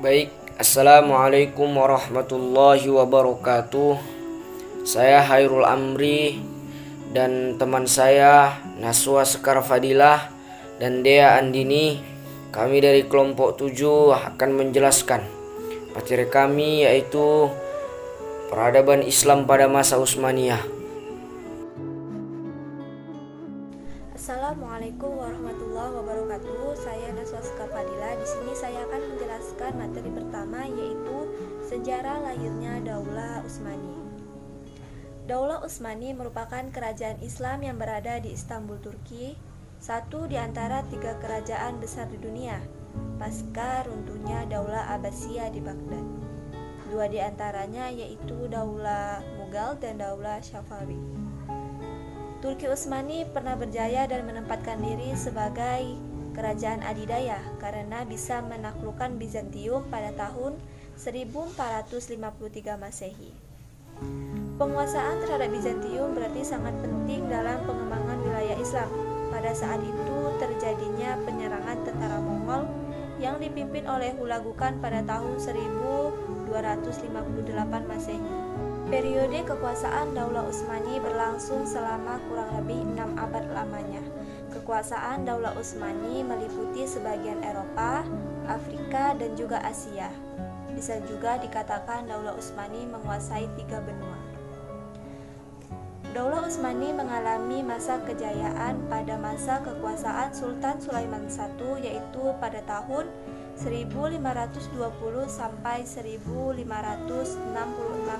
Baik, Assalamualaikum warahmatullahi wabarakatuh. Saya Hairul Amri dan teman saya Naswa Sekar Fadilah dan Dea Andini. Kami dari kelompok 7 akan menjelaskan materi kami, yaitu peradaban Islam pada masa Utsmaniyah. Assalamualaikum warahmatullahi wabarakatuh. Saya Naswa Sekar Fadilah. Di sini saya akan menjelaskan materi pertama, yaitu sejarah lahirnya Daulah Utsmani. Daulah Utsmani merupakan kerajaan Islam yang berada di Istanbul, Turki, satu di antara 3 kerajaan besar di dunia pasca runtuhnya Daulah Abbasiyah di Baghdad. 2 di antaranya yaitu Daulah Mughal dan Daulah Safawi. Turki Utsmani pernah berjaya dan menempatkan diri sebagai kerajaan adidaya karena bisa menaklukkan Bizantium pada tahun 1453 Masehi. Penguasaan terhadap Bizantium berarti sangat penting dalam pengembangan wilayah Islam. Pada saat itu terjadinya penyerangan tentara Mongol yang dipimpin oleh Hulagu Khan pada tahun 1258 Masehi. Periode kekuasaan Daulah Utsmani berlangsung selama kurang lebih 6 abad lamanya. Kekuasaan Daulah Utsmani meliputi sebagian Eropa, Afrika, dan juga Asia. Bisa juga dikatakan Daulah Utsmani menguasai 3 benua. Daulah Utsmani mengalami masa kejayaan pada masa kekuasaan Sultan Sulaiman I, yaitu pada tahun 1520 sampai 1566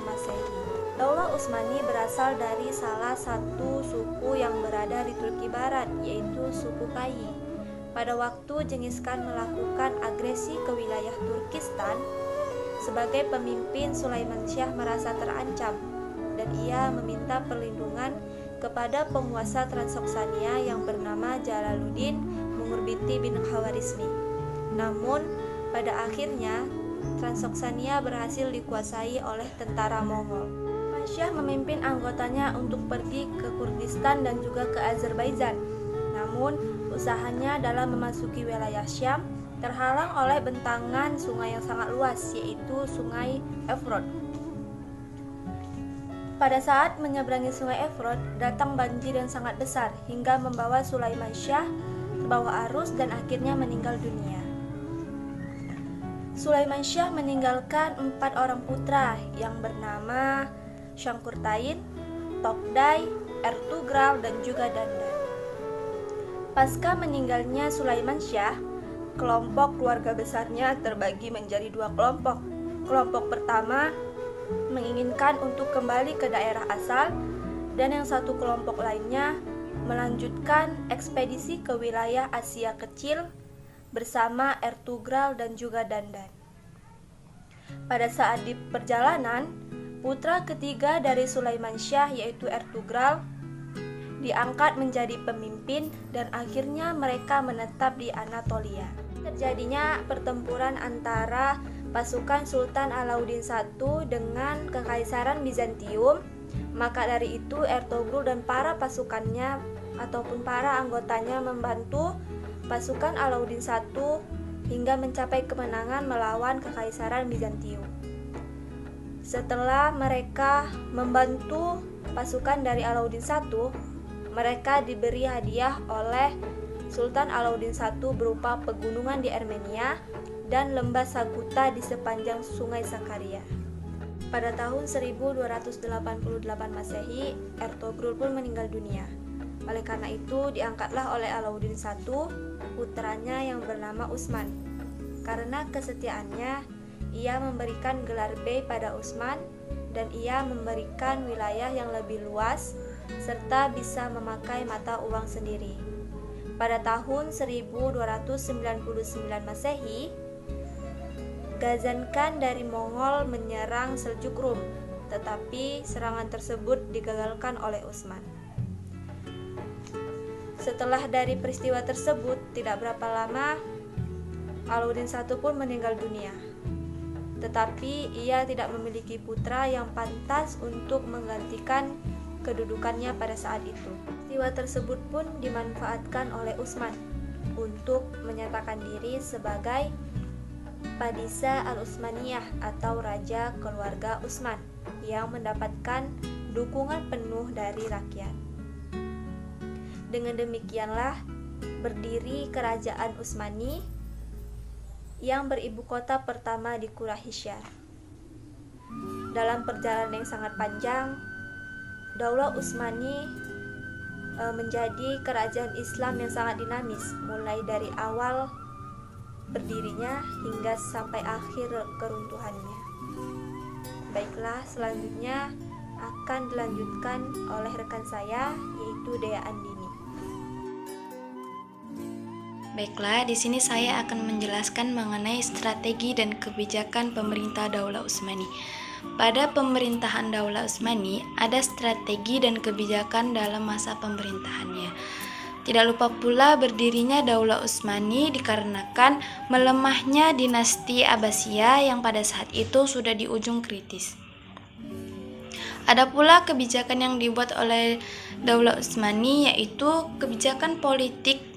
Masehi. Daulah Utsmani berasal dari salah satu suku yang berada di Turki Barat, yaitu suku Kayi. Pada waktu Genghis Khan melakukan agresi ke wilayah Turkistan, sebagai pemimpin Sulaiman Syah merasa terancam dan ia meminta perlindungan kepada penguasa Transoksania yang bernama Jalaluddin Mungurbiti bin Khawarizmi. Namun, pada akhirnya Transoksania berhasil dikuasai oleh tentara Mongol. Syah memimpin anggotanya untuk pergi ke Kurdistan dan juga ke Azerbaijan. Namun, usahanya dalam memasuki wilayah Syam terhalang oleh bentangan sungai yang sangat luas, yaitu Sungai Efrat. Pada saat menyeberangi Sungai Efrat, datang banjir yang sangat besar hingga membawa Sulaiman Syah terbawa arus dan akhirnya meninggal dunia. Sulaiman Syah meninggalkan 4 orang putra yang bernama Syangkurtain, Tokday, Ertugrul, dan juga Dandan. Pasca meninggalnya Sulaiman Syah, kelompok keluarga besarnya terbagi menjadi 2 kelompok. Kelompok pertama menginginkan untuk kembali ke daerah asal, dan yang satu kelompok lainnya melanjutkan ekspedisi ke wilayah Asia Kecil bersama Ertugrul dan juga Dandan. Pada saat di perjalanan, putra ketiga dari Sulaiman Syah yaitu Ertugrul diangkat menjadi pemimpin dan akhirnya mereka menetap di Anatolia. Terjadinya pertempuran antara pasukan Sultan Alauddin I dengan Kekaisaran Bizantium. Maka dari itu Ertugrul dan para pasukannya ataupun para anggotanya membantu pasukan Alauddin I hingga mencapai kemenangan melawan Kekaisaran Bizantium. Setelah mereka membantu pasukan dari Alauddin I, mereka diberi hadiah oleh Sultan Alauddin I berupa pegunungan di Armenia dan lembah Saguta di sepanjang Sungai Sakarya. Pada tahun 1288 Masehi, Ertugrul pun meninggal dunia. Oleh karena itu, diangkatlah oleh Alauddin I putranya yang bernama Utsman. Karena kesetiaannya, ia memberikan gelar bey pada Utsman dan ia memberikan wilayah yang lebih luas serta bisa memakai mata uang sendiri. Pada tahun 1299 Masehi, Ghazan Khan dari Mongol menyerang Seljuk Rum, tetapi serangan tersebut digagalkan oleh Utsman. Setelah dari peristiwa tersebut, tidak berapa lama Alauddin I pun meninggal dunia. Tetapi ia tidak memiliki putra yang pantas untuk menggantikan kedudukannya pada saat itu. Peristiwa tersebut pun dimanfaatkan oleh Utsman untuk menyatakan diri sebagai Padisa Al-Utsmaniyah atau Raja Keluarga Utsman yang mendapatkan dukungan penuh dari rakyat. Dengan demikianlah berdiri Kerajaan Utsmani yang beribu kota pertama di Quraisy. Dalam perjalanan yang sangat panjang, Daulah Utsmani menjadi kerajaan Islam yang sangat dinamis, mulai dari awal berdirinya hingga sampai akhir keruntuhannya. Baiklah, selanjutnya akan dilanjutkan oleh rekan saya, yaitu Dea Andini. Baiklah, di sini saya akan menjelaskan mengenai strategi dan kebijakan pemerintah Daulah Utsmani. Pada pemerintahan Daulah Utsmani, ada strategi dan kebijakan dalam masa pemerintahannya. Tidak lupa pula berdirinya Daulah Utsmani dikarenakan melemahnya dinasti Abbasiyah yang pada saat itu sudah di ujung kritis. Ada pula kebijakan yang dibuat oleh Daulah Utsmani, yaitu kebijakan politik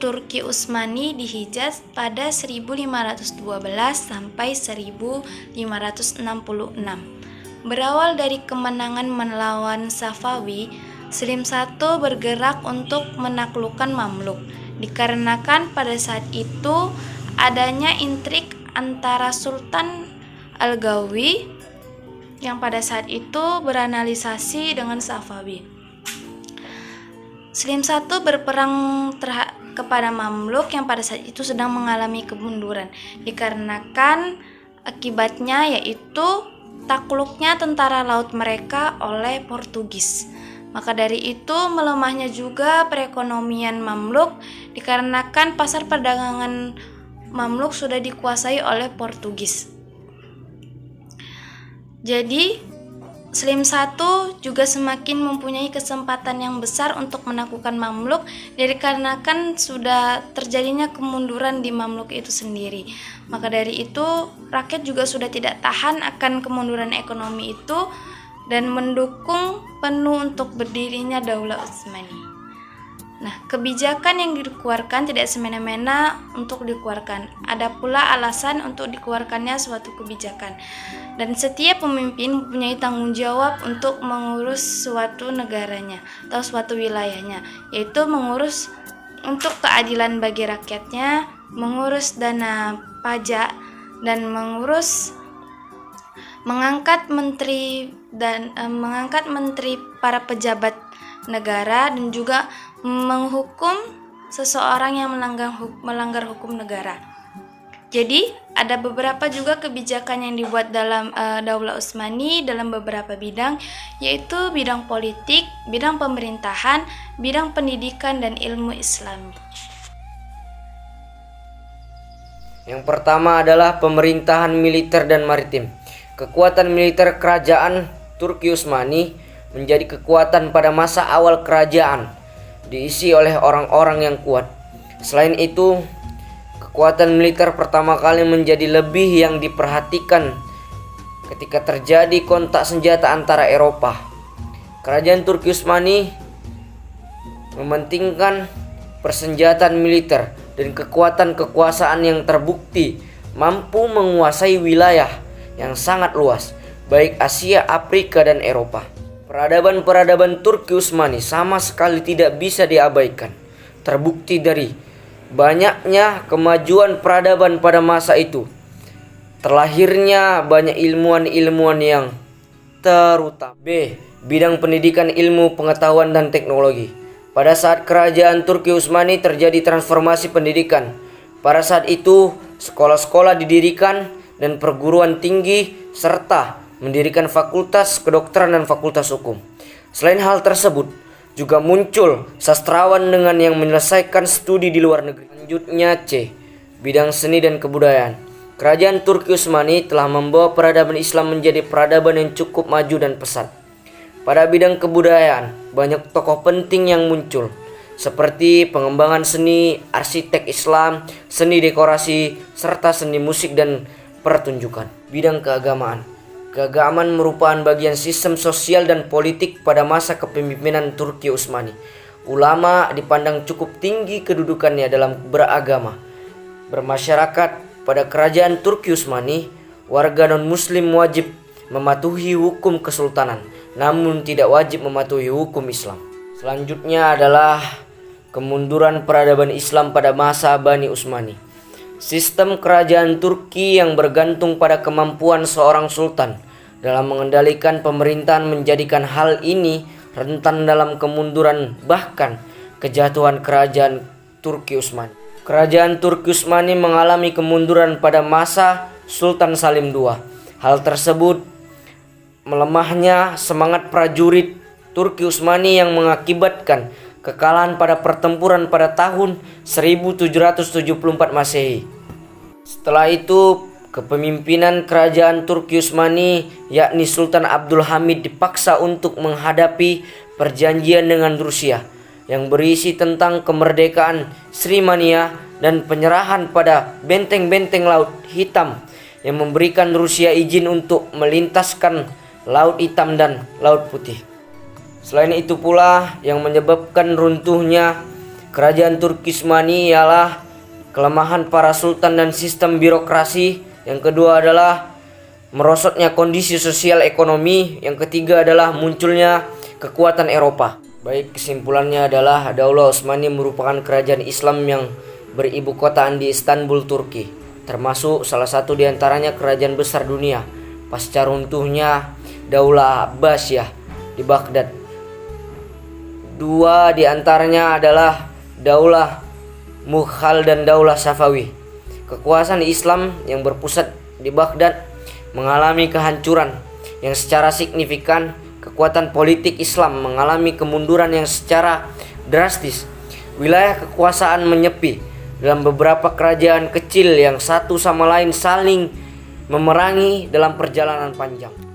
Turki Utsmani di Hijaz pada 1512 sampai 1566. Berawal dari kemenangan melawan Safawi, Selim I bergerak untuk menaklukkan Mamluk, dikarenakan pada saat itu adanya intrik antara Sultan Al-Ghawi yang pada saat itu beranalisasi dengan Safawi. Selim I berperang kepada Mamluk yang pada saat itu sedang mengalami kemunduran, dikarenakan akibatnya yaitu takluknya tentara laut mereka oleh Portugis. Maka dari itu melemahnya juga perekonomian Mamluk dikarenakan pasar perdagangan Mamluk sudah dikuasai oleh Portugis. Jadi Selim I juga semakin mempunyai kesempatan yang besar untuk menaklukkan Mamluk dikarenakan sudah terjadinya kemunduran di Mamluk itu sendiri. Maka dari itu rakyat juga sudah tidak tahan akan kemunduran ekonomi itu dan mendukung penuh untuk berdirinya Daulah Utsmani. Nah, kebijakan yang dikeluarkan tidak semena-mena untuk dikeluarkan. Ada pula alasan untuk dikeluarkannya suatu kebijakan. Dan setiap pemimpin mempunyai tanggung jawab untuk mengurus suatu negaranya atau suatu wilayahnya, yaitu mengurus untuk keadilan bagi rakyatnya, mengurus dana pajak, dan mengangkat menteri para pejabat negara, dan juga menghukum seseorang yang melanggar hukum negara. Jadi ada beberapa juga kebijakan yang dibuat dalam Daulah Utsmani dalam beberapa bidang, yaitu bidang politik, bidang pemerintahan, bidang pendidikan, dan ilmu Islami. Yang pertama adalah pemerintahan militer dan maritim. Kekuatan militer kerajaan Turki Utsmani menjadi kekuatan pada masa awal kerajaan, diisi oleh orang-orang yang kuat. Selain itu, kekuatan militer pertama kali menjadi lebih yang diperhatikan ketika terjadi kontak senjata antara Eropa. Kerajaan Turki Utsmani mementingkan persenjataan militer dan kekuatan kekuasaan yang terbukti mampu menguasai wilayah yang sangat luas, baik Asia, Afrika, dan Eropa. Peradaban-peradaban Turki Utsmani sama sekali tidak bisa diabaikan. Terbukti dari banyaknya kemajuan peradaban pada masa itu. Terlahirnya banyak ilmuwan-ilmuwan yang terutama. B. Bidang pendidikan, ilmu, pengetahuan, dan teknologi. Pada saat kerajaan Turki Utsmani terjadi transformasi pendidikan. Pada saat itu sekolah-sekolah didirikan dan perguruan tinggi serta mendirikan fakultas kedokteran dan fakultas hukum. Selain hal tersebut, juga muncul sastrawan dengan yang menyelesaikan studi di luar negeri. Selanjutnya C. Bidang seni dan kebudayaan. Kerajaan Turki Utsmani telah membawa peradaban Islam menjadi peradaban yang cukup maju dan pesat. Pada bidang kebudayaan, banyak tokoh penting yang muncul, seperti pengembangan seni, arsitek Islam, seni dekorasi, serta seni musik dan pertunjukan. Bidang keagamaan. Keagamaan merupakan bagian sistem sosial dan politik pada masa kepemimpinan Turki Utsmani. Ulama dipandang cukup tinggi kedudukannya dalam beragama, bermasyarakat, pada kerajaan Turki Utsmani, warga non-muslim wajib mematuhi hukum kesultanan, namun tidak wajib mematuhi hukum Islam. Selanjutnya adalah kemunduran peradaban Islam pada masa Bani Utsmani. Sistem kerajaan Turki yang bergantung pada kemampuan seorang sultan dalam mengendalikan pemerintahan menjadikan hal ini rentan dalam kemunduran bahkan kejatuhan kerajaan Turki Utsmani. Kerajaan Turki Utsmani mengalami kemunduran pada masa Sultan Salim II. Hal tersebut melemahnya semangat prajurit Turki Utsmani yang mengakibatkan kekalahan pada pertempuran pada tahun 1774 Masehi. Setelah itu, kepemimpinan kerajaan Turki Utsmani yakni Sultan Abdul Hamid dipaksa untuk menghadapi perjanjian dengan Rusia yang berisi tentang kemerdekaan Srimania dan penyerahan pada benteng-benteng Laut Hitam yang memberikan Rusia izin untuk melintaskan Laut Hitam dan Laut Putih. Selain itu pula yang menyebabkan runtuhnya kerajaan Turki Utsmani ialah kelemahan para sultan dan sistem birokrasi. Yang kedua adalah merosotnya kondisi sosial ekonomi. Yang ketiga adalah munculnya kekuatan Eropa. Baik, kesimpulannya adalah Daulah Utsmani merupakan kerajaan Islam yang beribu kotaan di Istanbul, Turki, termasuk salah satu di antaranya kerajaan besar dunia pasca runtuhnya Daulah Abbasiyah di Baghdad. Dua di antaranya adalah Daulah Mughal dan Daulah Safawi. Kekuasaan Islam yang berpusat di Baghdad mengalami kehancuran yang secara signifikan. Kekuatan politik Islam mengalami kemunduran yang secara drastis. Wilayah kekuasaan menyepi dalam beberapa kerajaan kecil yang satu sama lain saling memerangi dalam perjalanan panjang.